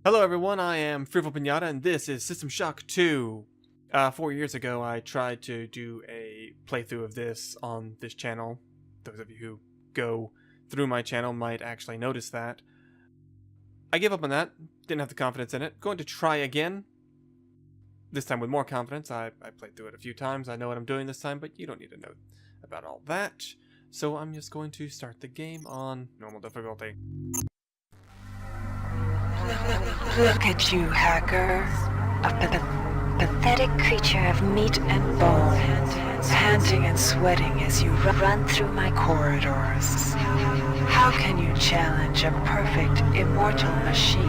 Hello everyone, I am FearfulPinata and this is System Shock 2. 4 years ago I tried to do a playthrough of this on this channel. Those of you who go through my channel might actually notice that. I gave up on that, didn't have the confidence in it. Going to try again. This time with more confidence. I played through it a few times, I know what I'm doing this time, but you don't need to know about all that. So I'm just going to start the game on normal difficulty. Look at you, hacker. A pathetic creature of meat and bone, panting and sweating as you run through my corridors. How can you challenge a perfect, immortal machine?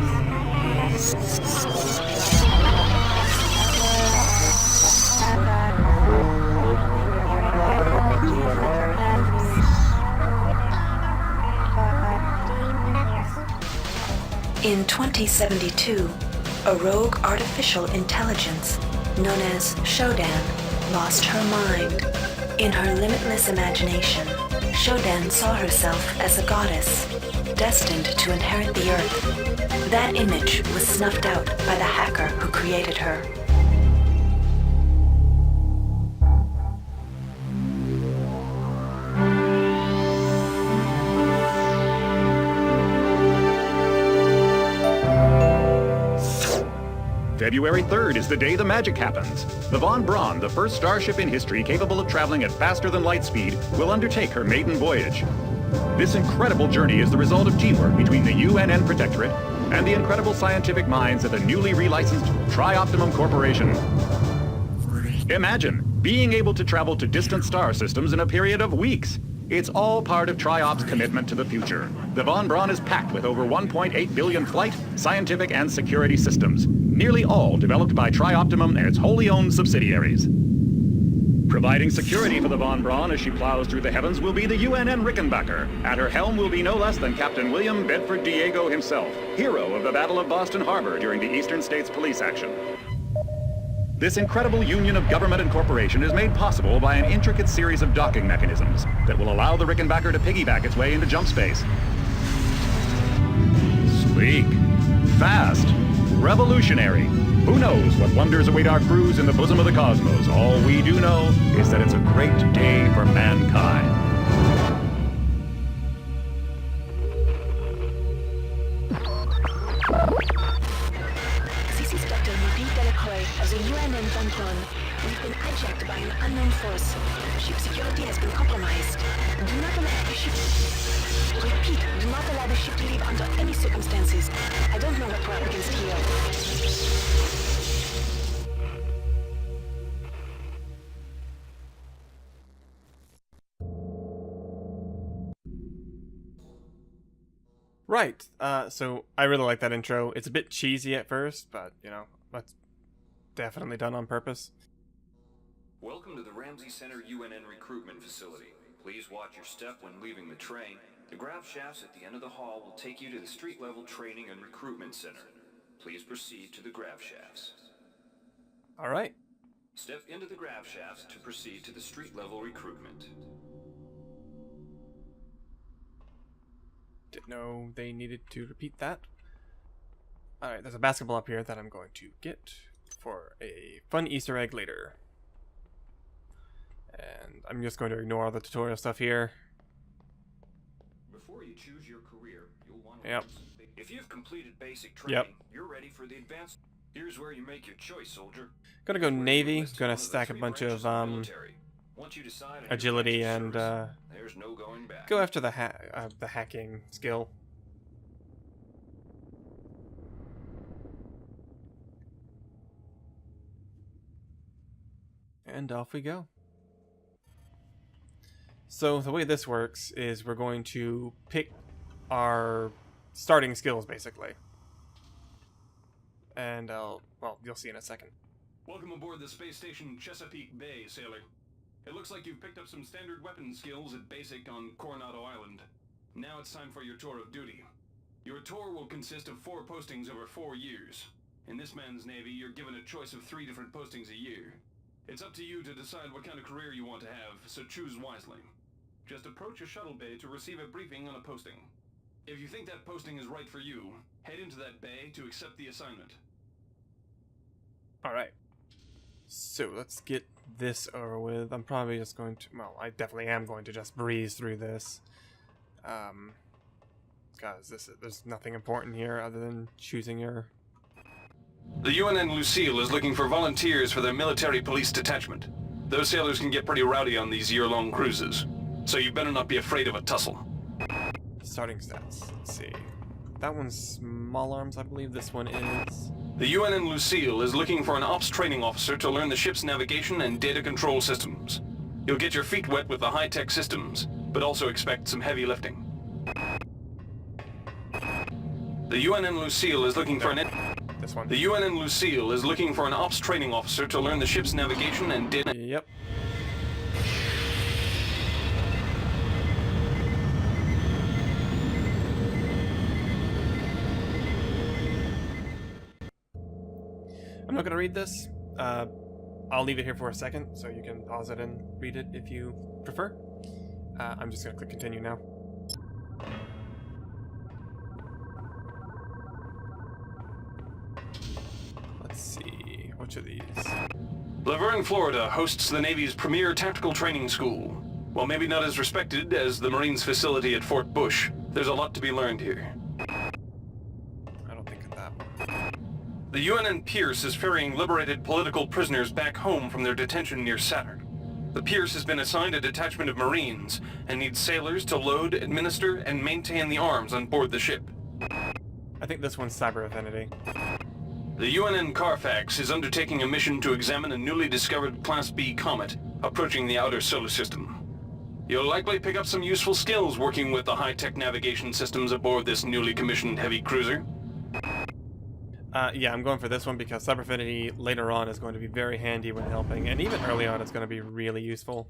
In 2072, a rogue artificial intelligence known as SHODAN lost her mind. In her limitless imagination, SHODAN saw herself as a goddess, destined to inherit the earth. That image was snuffed out by the hacker who created her. February 3rd is the day the magic happens. The Von Braun, the first starship in history capable of traveling at faster than light speed, will undertake her maiden voyage. This incredible journey is the result of teamwork between the UNN Protectorate and the incredible scientific minds at the newly relicensed Tri-Optimum Corporation. Imagine being able to travel to distant star systems in a period of weeks. It's all part of Tri-Op's commitment to the future. The Von Braun is packed with over 1.8 billion flight, scientific, and security systems, nearly all developed by Tri-Optimum and its wholly owned subsidiaries. Providing security for the Von Braun as she plows through the heavens will be the UNN Rickenbacker. At her helm will be no less than Captain William Bedford Diego himself, hero of the Battle of Boston Harbor during the Eastern States Police action. This incredible union of government and corporation is made possible by an intricate series of docking mechanisms that will allow the Rickenbacker to piggyback its way into jump space. Sleek, fast, revolutionary. Who knows what wonders await our crews in the bosom of the cosmos? All we do know is that it's a great day for mankind. Of the UNN Von Braun. We've been hijacked by an unknown force. Ship security has been compromised. Do not allow the ship... Repeat, do not allow the ship to leave under any circumstances. I don't know what we're up against here. Right, so I really like that intro. It's a bit cheesy at first, but, you know, that's definitely done on purpose. Welcome to the Ramsey Center UNN recruitment facility. Please watch your step when leaving the train. The grav shafts at the end of the hall will take you to the street-level training and recruitment center. Please proceed to the grav shafts. All right. Step into the grav shafts to proceed to the street-level recruitment. Didn't know they needed to repeat that. Alright, there's a basketball up here that I'm going to get for a fun Easter egg later. And I'm just going to ignore all the tutorial stuff here. Before you choose your career, you'll want to... Yep. If you've completed basic training, Yep. You're ready for the advanced... Here's where you make your choice, soldier. Gonna go Navy, gonna stack a bunch of agility and there's no going back. go after the hacking skill. And off we go. So the way this works is we're going to pick our starting skills basically. And well, you'll see in a second. Welcome aboard the space station Chesapeake Bay, sailor. It looks like you've picked up some standard weapon skills at basic on Coronado Island. Now it's time for your tour of duty. Your tour will consist of 4 postings over 4 years. In this man's Navy, you're given a choice of 3 different postings a year. It's up to you to decide what kind of career you want to have, so choose wisely. Just approach a shuttle bay to receive a briefing on a posting. If you think that posting is right for you, head into that bay to accept the assignment. Alright. So, let's get this over with. I'm probably just going to... Well, I definitely am going to just breeze through this. Because there's nothing important here other than choosing your... The UNN Lucille is looking for volunteers for their military police detachment. Those sailors can get pretty rowdy on these year-long cruises, so you better not be afraid of a tussle. Starting stats. Let's see. That one's small arms, I believe. This one is... The UNN Lucille is looking for an ops training officer to learn the ship's navigation and data control systems. You'll get your feet wet with the high-tech systems, but also expect some heavy lifting. The UNN Lucille is looking for an... This one. The UNN Lucille is looking for an ops training officer to learn the ship's navigation and data... Yep. I'm not going to read this. I'll leave it here for a second, so you can pause it and read it if you prefer. I'm just going to click continue now. Let's see, which of these? Laverne, Florida hosts the Navy's premier tactical training school. While maybe not as respected as the Marines facility at Fort Bush, there's a lot to be learned here. I don't think of that one. The UNN Pierce is ferrying liberated political prisoners back home from their detention near Saturn. The Pierce has been assigned a detachment of Marines and needs sailors to load, administer, and maintain the arms on board the ship. I think this one's Cyber Affinity. The UNN Carfax is undertaking a mission to examine a newly discovered Class B comet approaching the outer solar system. You'll likely pick up some useful skills working with the high-tech navigation systems aboard this newly commissioned heavy cruiser. Yeah, I'm going for this one because Cyber Affinity later on is going to be very handy when helping, and even early on it's going to be really useful.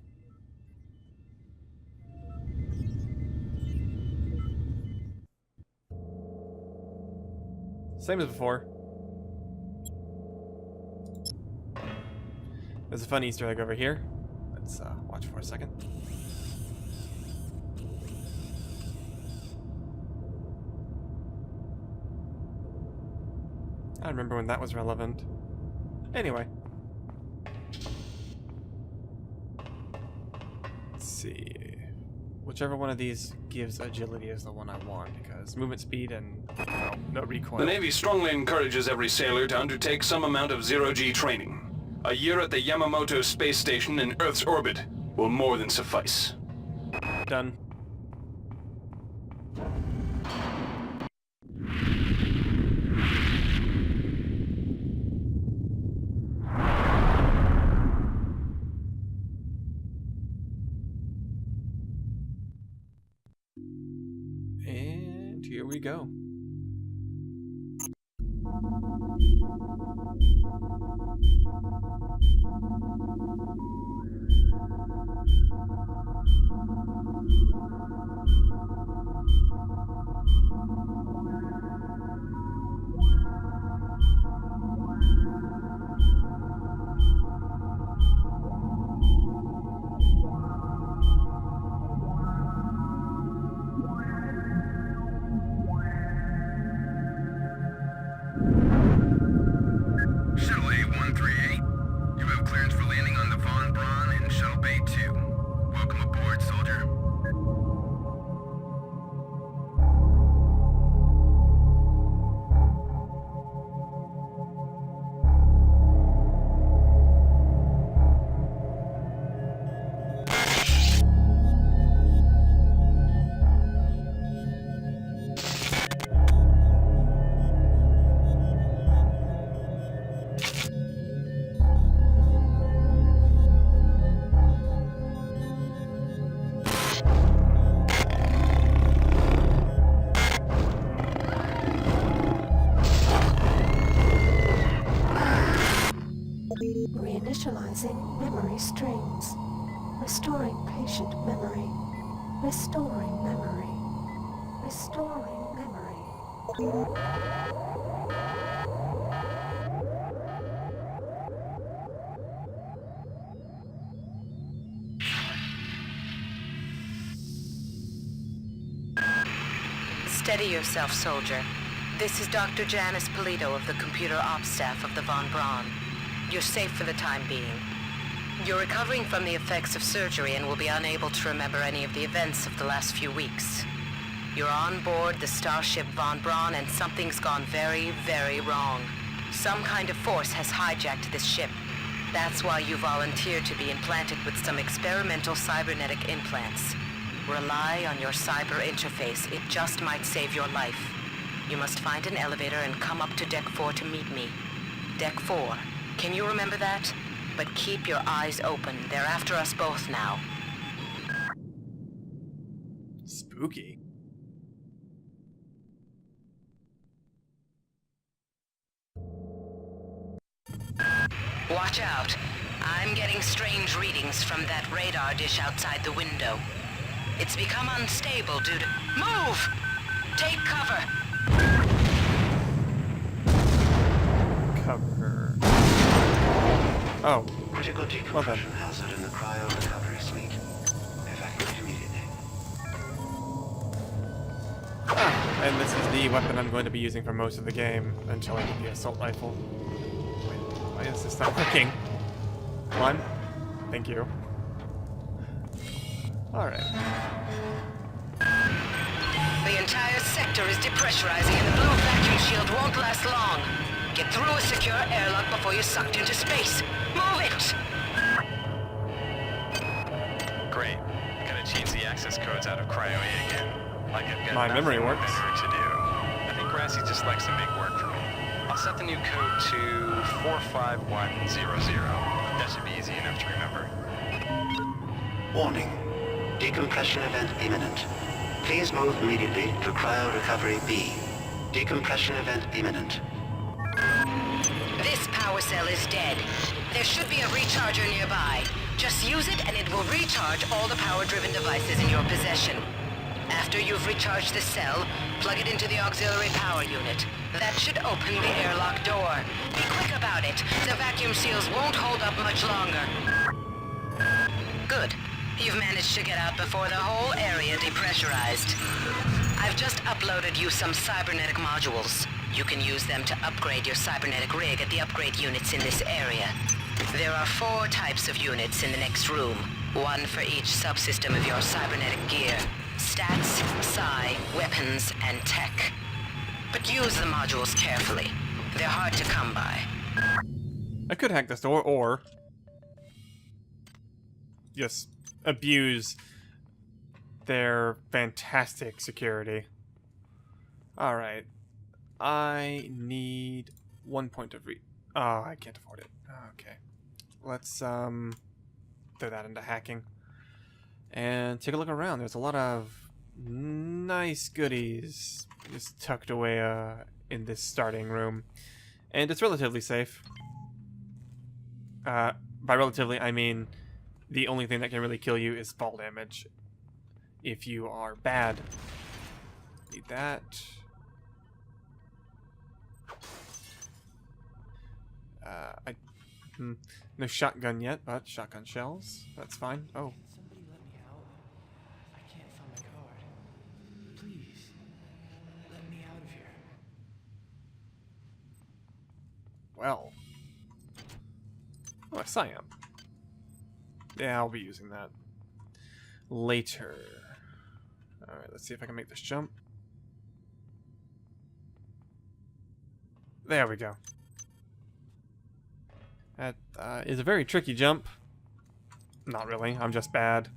Same as before. There's a fun Easter egg over here. Let's watch for a second. I remember when that was relevant. Anyway. Let's see. Whichever one of these gives agility is the one I want, because movement speed and, well, no recoil. The Navy strongly encourages every sailor to undertake some amount of zero-G training. A year at the Yamamoto space station in Earth's orbit will more than suffice. Done. And here we go. Shuttle A-138, you have clearance for landing on the Braun in Shuttle Bay 2. Welcome aboard, soldier. Reinitializing memory streams. Restoring patient memory. Restoring memory. Restoring memory. Steady yourself, soldier. This is Dr. Janice Polito of the computer ops staff of the Von Braun. You're safe for the time being. You're recovering from the effects of surgery and will be unable to remember any of the events of the last few weeks. You're on board the starship Von Braun and something's gone very, very wrong. Some kind of force has hijacked this ship. That's why you volunteered to be implanted with some experimental cybernetic implants. Rely on your cyber interface. It just might save your life. You must find an elevator and come up to Deck 4 to meet me. Deck 4. Can you remember that? But keep your eyes open. They're after us both now. Spooky. Watch out. I'm getting strange readings from that radar dish outside the window. It's become unstable due to... Move! Take cover! Cover. Oh. Critical decompression hazard in the cryo recovery suite. Evacuate immediately. Ah, and this is the weapon I'm going to be using for most of the game until I get the assault rifle. Wait, why is this not working? Come on. Thank you. Alright. The entire sector is depressurizing and the blue vacuum shield won't last long. Get through a secure airlock before you're sucked into space. Move it! Great. Gotta change the access codes out of cryo-A again. Like I've got My memory nothing works. better to do. I think Grassy just likes to make work for me. I'll set the new code to 45100. That should be easy enough to remember. Warning. Decompression event imminent. Please move immediately to cryo recovery B. Decompression event imminent. This power cell is dead. There should be a recharger nearby. Just use it and it will recharge all the power-driven devices in your possession. After you've recharged the cell, plug it into the auxiliary power unit. That should open the airlock door. Be quick about it. The vacuum seals won't hold up much longer. Good. You've managed to get out before the whole area depressurized. I've just uploaded you some cybernetic modules. You can use them to upgrade your cybernetic rig at the upgrade units in this area. There are 4 types of units in the next room. 1 for each subsystem of your cybernetic gear. Stats, psi, weapons, and tech. But use the modules carefully. They're hard to come by. I could hack this door, or just abuse their fantastic security. Alright. I need 1 point of oh, I can't afford it. Okay. Let's throw that into hacking. And take a look around. There's a lot of nice goodies just tucked away in this starting room. And it's relatively safe. By relatively, I mean the only thing that can really kill you is fall damage. If you are bad. Need that. No shotgun yet, but shotgun shells. That's fine. Oh. Somebody let me out. I can't find my card. Please, let me out of here. Well. Oh, a Siam. Yeah, I'll be using that later. Alright, let's see if I can make this jump. There we go. That is a very tricky jump. Not really, I'm just bad.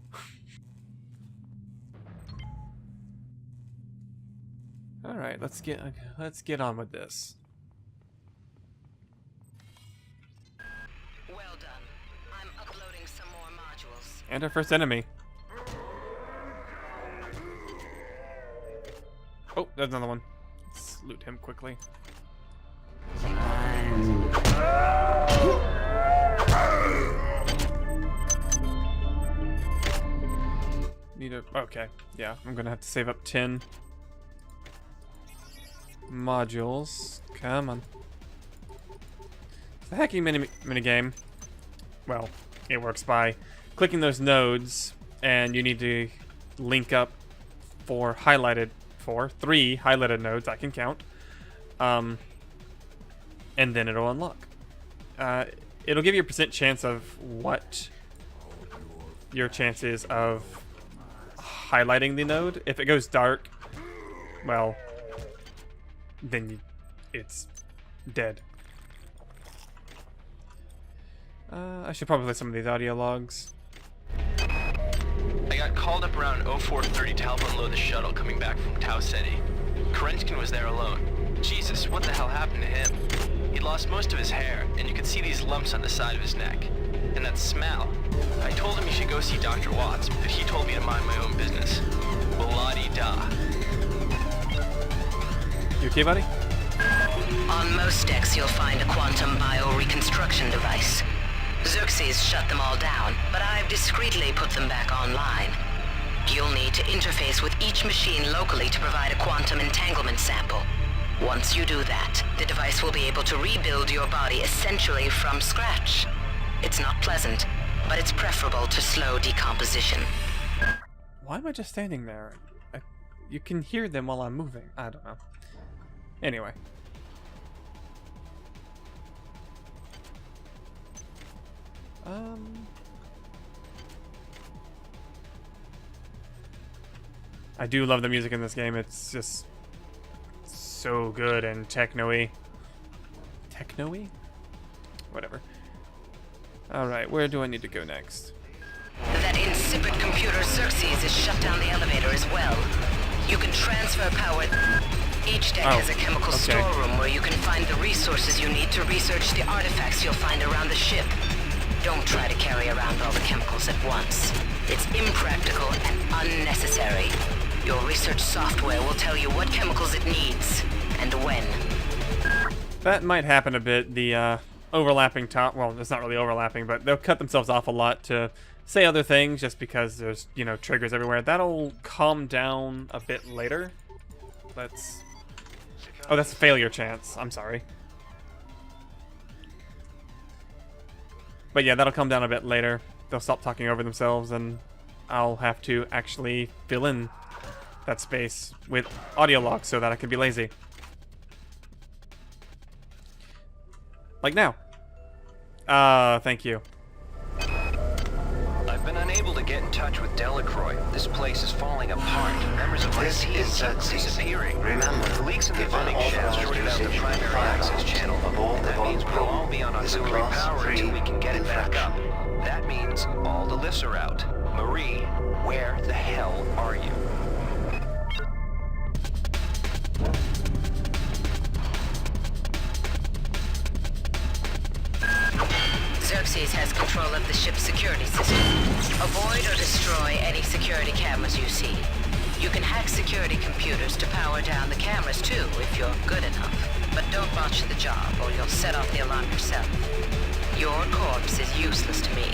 Alright, let's get on with this. Well done. I'm uploading some more modules. And our first enemy. Oh, there's another one. Let's loot him quickly. Need a... Okay, yeah, I'm gonna have to save up 10 modules. Come on. The hacking minigame, well, it works by clicking those nodes, and you need to link up for highlighted 4, 3 highlighted nodes I can count. And then it'll unlock. It'll give you a percent chance of what your chance is of highlighting the node. If it goes dark, well, then it's dead. I should probably play some of these audio logs. I got called up around 0430 to help unload the shuttle coming back from Tau Ceti. Kerenskin was there alone. Jesus, what the hell happened to him? He'd lost most of his hair, and you could see these lumps on the side of his neck. And that smell. I told him he should go see Dr. Watts, but he told me to mind my own business. Blah-de-da. You okay, buddy? On most decks, you'll find a quantum bioreconstruction device. Xerxes shut them all down, but I've discreetly put them back online. You'll need to interface with each machine locally to provide a quantum entanglement sample. Once you do that, the device will be able to rebuild your body essentially from scratch. It's not pleasant, but it's preferable to slow decomposition. Why am I just standing there? You can hear them while I'm moving. I don't know. Anyway. I do love the music in this game. It's just so good and techno-y. Techno-y? Whatever. Alright, where do I need to go next? That insipid computer Xerxes has shut down the elevator as well. You can transfer power. Each deck has a chemical storeroom where you can find the resources you need to research the artifacts you'll find around the ship. Don't try to carry around all the chemicals at once. It's impractical and unnecessary. Your research software will tell you what chemicals it needs and when. That might happen a bit. The overlapping well, it's not really overlapping, but they'll cut themselves off a lot to say other things just because there's, you know, triggers everywhere. That'll calm down a bit later. Let's... Oh, that's a failure chance. I'm sorry. But yeah, that'll come down a bit later. They'll stop talking over themselves, and I'll have to actually fill in that space with audio logs so that I can be lazy. Like now. Thank you. I've been unable to get in touch with Delacroix. This place is falling apart. Members of my team keep disappearing. Remember, The leaks in the if running shaft unauthorized shorted out the usage primary of fire access alarms channel. aboard the That means Von we'll Braun all be on is a auxiliary class power until we can get it back up. That means all the lifts are out. Marie, where the hell are you? Xerxes has control of the ship's security system. Avoid or destroy any security cameras you see. You can hack security computers to power down the cameras too, if you're good enough. But don't botch the job, or you'll set off the alarm yourself. Your corpse is useless to me.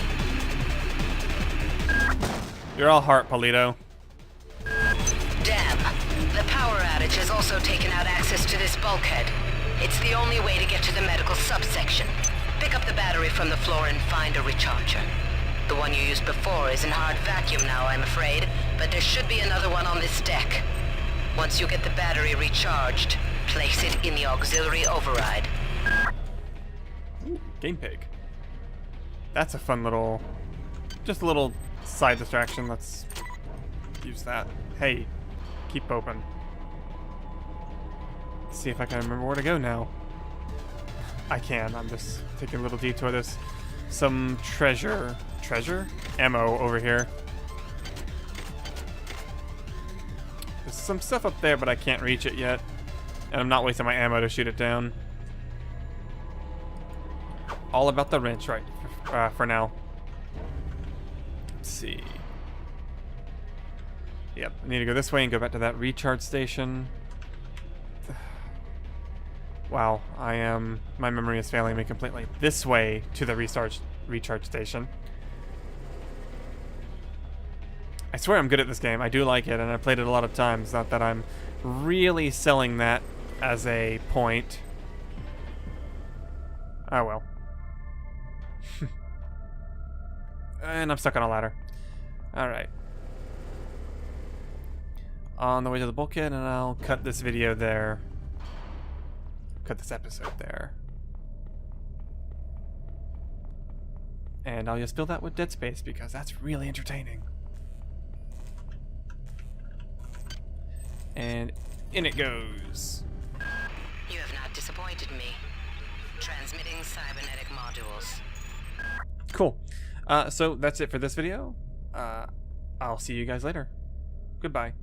You're all heart, Polito. Damn. The power outage has also taken out access to this bulkhead. It's the only way to get to the medical subsection. Pick up the battery from the floor and find a recharger. The one you used before is in hard vacuum now, I'm afraid, but there should be another one on this deck. Once you get the battery recharged, place it in the auxiliary override. Ooh, Game Pig. That's a fun little... Just a little side distraction. Let's use that. Hey, keep open. Let's see if I can remember where to go now. I can. I'm just taking a little detour. There's some treasure? Ammo over here. There's some stuff up there, but I can't reach it yet. And I'm not wasting my ammo to shoot it down. All about the wrench, right, for now. Let's see. Yep, I need to go this way and go back to that recharge station. Wow, my memory is failing me completely. This way to the recharge station. I swear I'm good at this game. I do like it, and I played it a lot of times. Not that I'm really selling that as a point. Oh well. And I'm stuck on a ladder. Alright. on the way to the bulkhead, and I'll cut this video there. Cut this episode there. And I'll just fill that with Dead Space because that's really entertaining. And in it goes. You have not disappointed me. Transmitting cybernetic modules. Cool. So that's it for this video. I'll see you guys later. Goodbye.